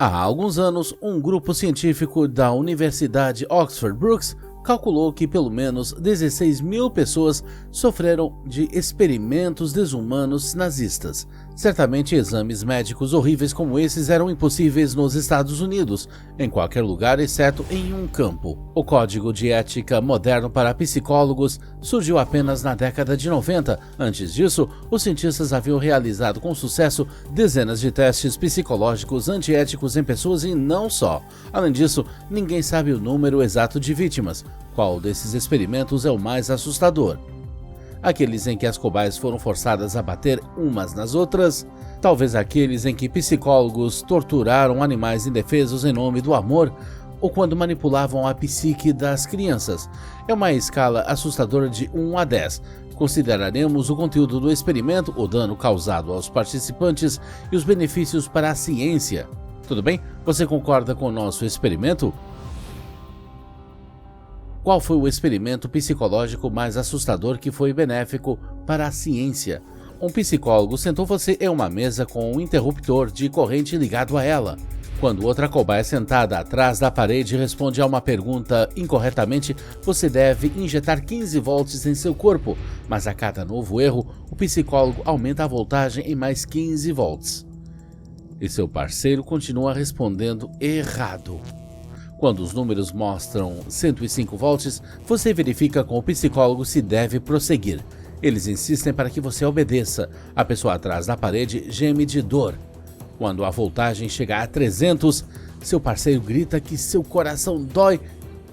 Há alguns anos, um grupo científico da Universidade Oxford Brookes calculou que pelo menos 16 mil pessoas sofreram de experimentos desumanos nazistas. Certamente exames médicos horríveis como esses eram impossíveis nos Estados Unidos, em qualquer lugar exceto em um campo. O Código de Ética Moderno para Psicólogos surgiu apenas na década de 90. Antes disso, os cientistas haviam realizado com sucesso dezenas de testes psicológicos antiéticos em pessoas e não só. Além disso, ninguém sabe o número exato de vítimas. Qual desses experimentos é o mais assustador? Aqueles em que as cobaias foram forçadas a bater umas nas outras? Talvez aqueles em que psicólogos torturaram animais indefesos em nome do amor? Ou quando manipulavam a psique das crianças? É uma escala assustadora de 1 a 10. Consideraremos o conteúdo do experimento, o dano causado aos participantes e os benefícios para a ciência. Tudo bem? Você concorda com o nosso experimento? Qual foi o experimento psicológico mais assustador que foi benéfico para a ciência? Um psicólogo sentou você em uma mesa com um interruptor de corrente ligado a ela. Quando outra cobaia sentada atrás da parede responde a uma pergunta incorretamente, você deve injetar 15 volts em seu corpo, mas a cada novo erro, o psicólogo aumenta a voltagem em mais 15 volts. E seu parceiro continua respondendo errado. Quando os números mostram 105 volts, você verifica com o psicólogo se deve prosseguir. Eles insistem para que você obedeça. A pessoa atrás da parede geme de dor. Quando a voltagem chega a 300, seu parceiro grita que seu coração dói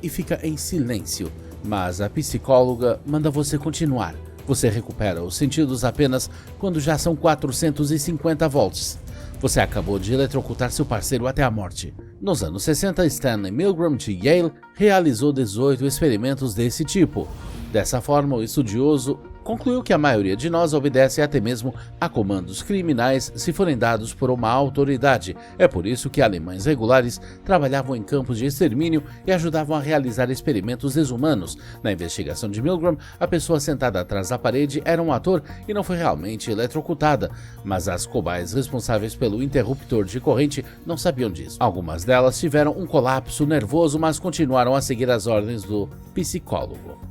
e fica em silêncio. Mas a psicóloga manda você continuar. Você recupera os sentidos apenas quando já são 450 volts. Você acabou de eletrocutar seu parceiro até a morte. Nos anos 60, Stanley Milgram, de Yale, realizou 18 experimentos desse tipo. Dessa forma, o estudioso concluiu que a maioria de nós obedece até mesmo a comandos criminais se forem dados por uma autoridade. É por isso que alemães regulares trabalhavam em campos de extermínio e ajudavam a realizar experimentos desumanos. Na investigação de Milgram, a pessoa sentada atrás da parede era um ator e não foi realmente eletrocutada, mas as cobaias responsáveis pelo interruptor de corrente não sabiam disso. Algumas delas tiveram um colapso nervoso, mas continuaram a seguir as ordens do psicólogo.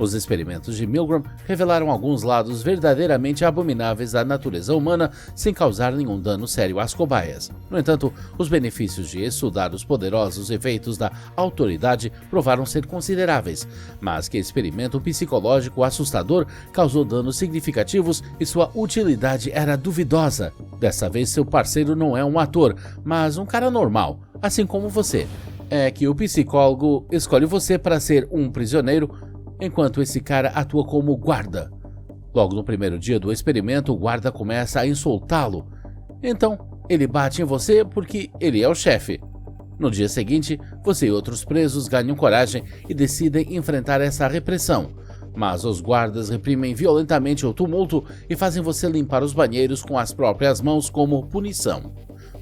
Os experimentos de Milgram revelaram alguns lados verdadeiramente abomináveis da natureza humana sem causar nenhum dano sério às cobaias. No entanto, os benefícios de estudar os poderosos efeitos da autoridade provaram ser consideráveis, mas que experimento psicológico assustador causou danos significativos e sua utilidade era duvidosa. Dessa vez, seu parceiro não é um ator, mas um cara normal, assim como você. É que o psicólogo escolhe você para ser um prisioneiro, enquanto esse cara atua como guarda. Logo no primeiro dia do experimento, o guarda começa a insultá-lo. Então, ele bate em você porque ele é o chefe. No dia seguinte, você e outros presos ganham coragem e decidem enfrentar essa repressão. Mas os guardas reprimem violentamente o tumulto e fazem você limpar os banheiros com as próprias mãos como punição.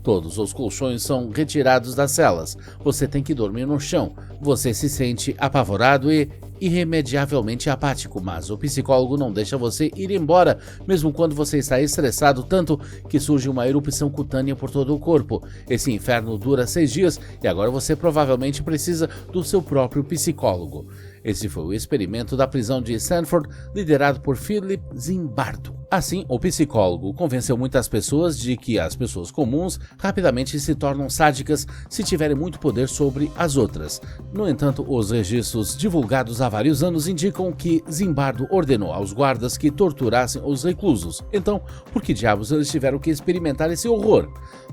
Todos os colchões são retirados das celas. Você tem que dormir no chão. Você se sente apavorado e irremediavelmente apático, mas o psicólogo não deixa você ir embora, mesmo quando você está estressado tanto que surge uma erupção cutânea por todo o corpo. Esse inferno dura 6 dias e agora você provavelmente precisa do seu próprio psicólogo. Esse foi o experimento da prisão de Stanford, liderado por Philip Zimbardo. Assim, o psicólogo convenceu muitas pessoas de que as pessoas comuns rapidamente se tornam sádicas se tiverem muito poder sobre as outras. No entanto, os registros divulgados há vários anos indicam que Zimbardo ordenou aos guardas que torturassem os reclusos. Então, por que diabos eles tiveram que experimentar esse horror?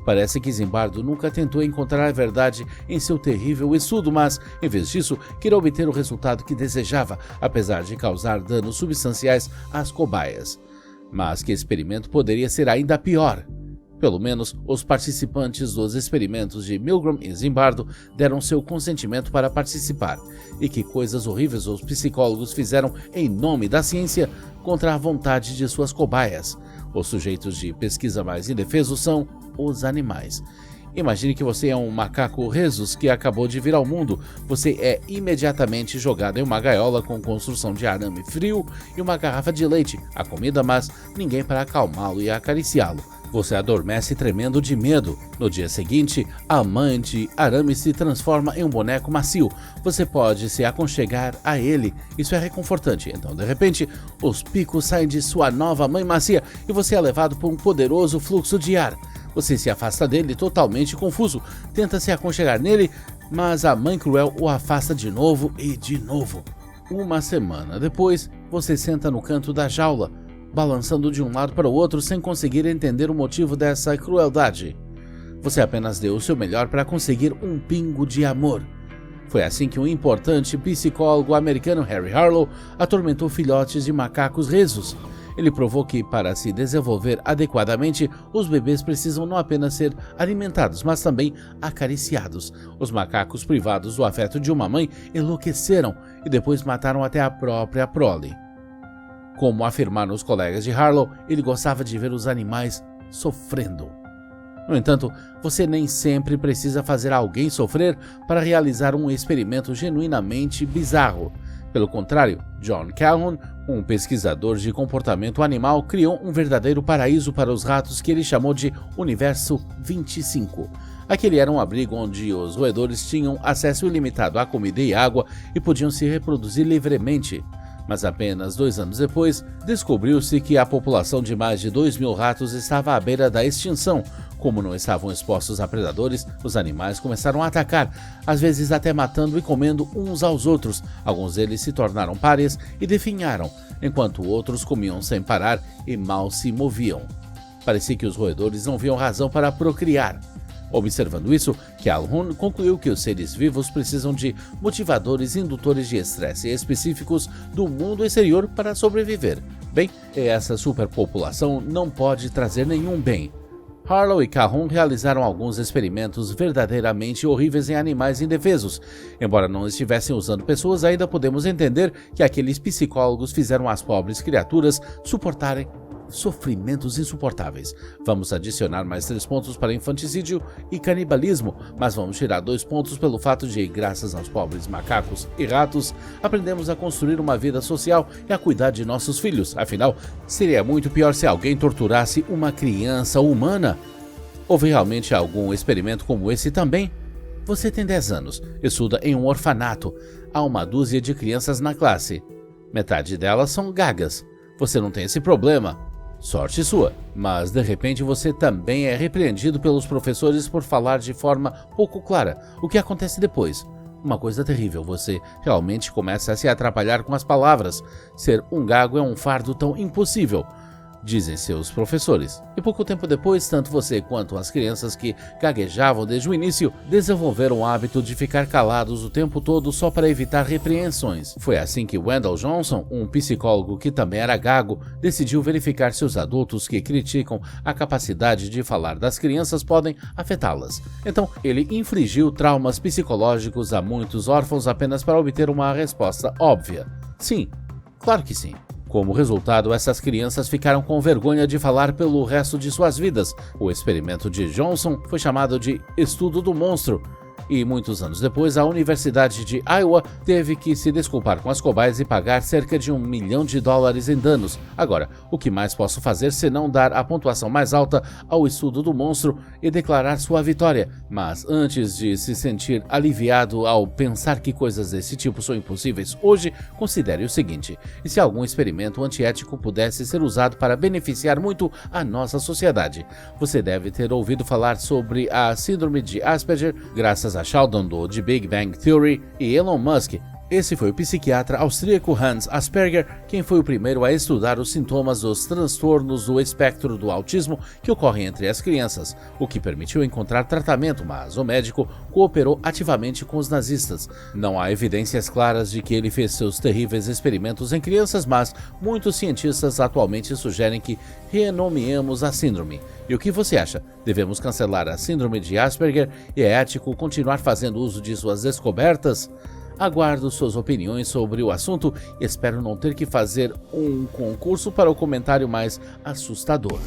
Parece que Zimbardo nunca tentou encontrar a verdade em seu terrível estudo, mas, em vez disso, queria obter o resultado que desejava, apesar de causar danos substanciais às cobaias. Mas que experimento poderia ser ainda pior? Pelo menos, os participantes dos experimentos de Milgram e Zimbardo deram seu consentimento para participar. E que coisas horríveis os psicólogos fizeram em nome da ciência contra a vontade de suas cobaias. Os sujeitos de pesquisa mais indefesos são os animais. Imagine que você é um macaco rhesus que acabou de vir ao mundo. Você é imediatamente jogado em uma gaiola com construção de arame frio e uma garrafa de leite, a comida, mas ninguém para acalmá-lo e acariciá-lo. Você adormece tremendo de medo. No dia seguinte, a mãe de Arame se transforma em um boneco macio. Você pode se aconchegar a ele. Isso é reconfortante. Então, de repente, os picos saem de sua nova mãe macia e você é levado por um poderoso fluxo de ar. Você se afasta dele totalmente confuso. Tenta se aconchegar nele, mas a mãe cruel o afasta de novo e de novo. Uma semana depois, você senta no canto da jaula, balançando de um lado para o outro sem conseguir entender o motivo dessa crueldade. Você apenas deu o seu melhor para conseguir um pingo de amor. Foi assim que um importante psicólogo americano, Harry Harlow, atormentou filhotes de macacos rezos. Ele provou que, para se desenvolver adequadamente, os bebês precisam não apenas ser alimentados, mas também acariciados. Os macacos, privados do afeto de uma mãe, enlouqueceram e depois mataram até a própria prole. Como afirmaram os colegas de Harlow, ele gostava de ver os animais sofrendo. No entanto, você nem sempre precisa fazer alguém sofrer para realizar um experimento genuinamente bizarro. Pelo contrário, John Calhoun, um pesquisador de comportamento animal, criou um verdadeiro paraíso para os ratos que ele chamou de Universo 25. Aquele era um abrigo onde os roedores tinham acesso ilimitado à comida e água e podiam se reproduzir livremente. Mas apenas 2 anos depois, descobriu-se que a população de mais de 2.000 ratos estava à beira da extinção. Como não estavam expostos a predadores, os animais começaram a atacar, às vezes até matando e comendo uns aos outros. Alguns deles se tornaram párias e definharam, enquanto outros comiam sem parar e mal se moviam. Parecia que os roedores não viam razão para procriar. Observando isso, Calhoun concluiu que os seres vivos precisam de motivadores indutores de estresse específicos do mundo exterior para sobreviver. Bem, essa superpopulação não pode trazer nenhum bem. Harlow e Calhoun realizaram alguns experimentos verdadeiramente horríveis em animais indefesos. Embora não estivessem usando pessoas, ainda podemos entender que aqueles psicólogos fizeram as pobres criaturas suportarem sofrimentos insuportáveis. Vamos adicionar mais 3 pontos para infanticídio e canibalismo, mas vamos tirar 2 pontos pelo fato de, graças aos pobres macacos e ratos, aprendemos a construir uma vida social e a cuidar de nossos filhos. Afinal, seria muito pior se alguém torturasse uma criança humana. Houve realmente algum experimento como esse também? Você tem 10 anos, estuda em um orfanato. Há uma dúzia de crianças na classe. Metade delas são gagas. Você não tem esse problema. Sorte sua, mas de repente você também é repreendido pelos professores por falar de forma pouco clara. O que acontece depois? Uma coisa terrível, você realmente começa a se atrapalhar com as palavras. Ser um gago é um fardo tão impossível, dizem seus professores. E pouco tempo depois, tanto você quanto as crianças que gaguejavam desde o início desenvolveram o hábito de ficar calados o tempo todo só para evitar repreensões. Foi assim que Wendell Johnson, um psicólogo que também era gago, decidiu verificar se os adultos que criticam a capacidade de falar das crianças podem afetá-las. Então, ele infligiu traumas psicológicos a muitos órfãos apenas para obter uma resposta óbvia. Sim, claro que sim. Como resultado, essas crianças ficaram com vergonha de falar pelo resto de suas vidas. O experimento de Johnson foi chamado de Estudo do Monstro. E muitos anos depois, a Universidade de Iowa teve que se desculpar com as cobaias e pagar cerca de $1 milhão em danos. Agora, o que mais posso fazer senão dar a pontuação mais alta ao estudo do monstro e declarar sua vitória? Mas antes de se sentir aliviado ao pensar que coisas desse tipo são impossíveis hoje, considere o seguinte: e se algum experimento antiético pudesse ser usado para beneficiar muito a nossa sociedade? Você deve ter ouvido falar sobre a Síndrome de Asperger, graças a Sheldon do The Big Bang Theory e Elon Musk. Esse foi o psiquiatra austríaco Hans Asperger quem foi o primeiro a estudar os sintomas dos transtornos do espectro do autismo que ocorrem entre as crianças, o que permitiu encontrar tratamento, mas o médico cooperou ativamente com os nazistas. Não há evidências claras de que ele fez seus terríveis experimentos em crianças, mas muitos cientistas atualmente sugerem que renomeemos a síndrome. E o que você acha? Devemos cancelar a síndrome de Asperger e é ético continuar fazendo uso de suas descobertas? Aguardo suas opiniões sobre o assunto e espero não ter que fazer um concurso para o comentário mais assustador.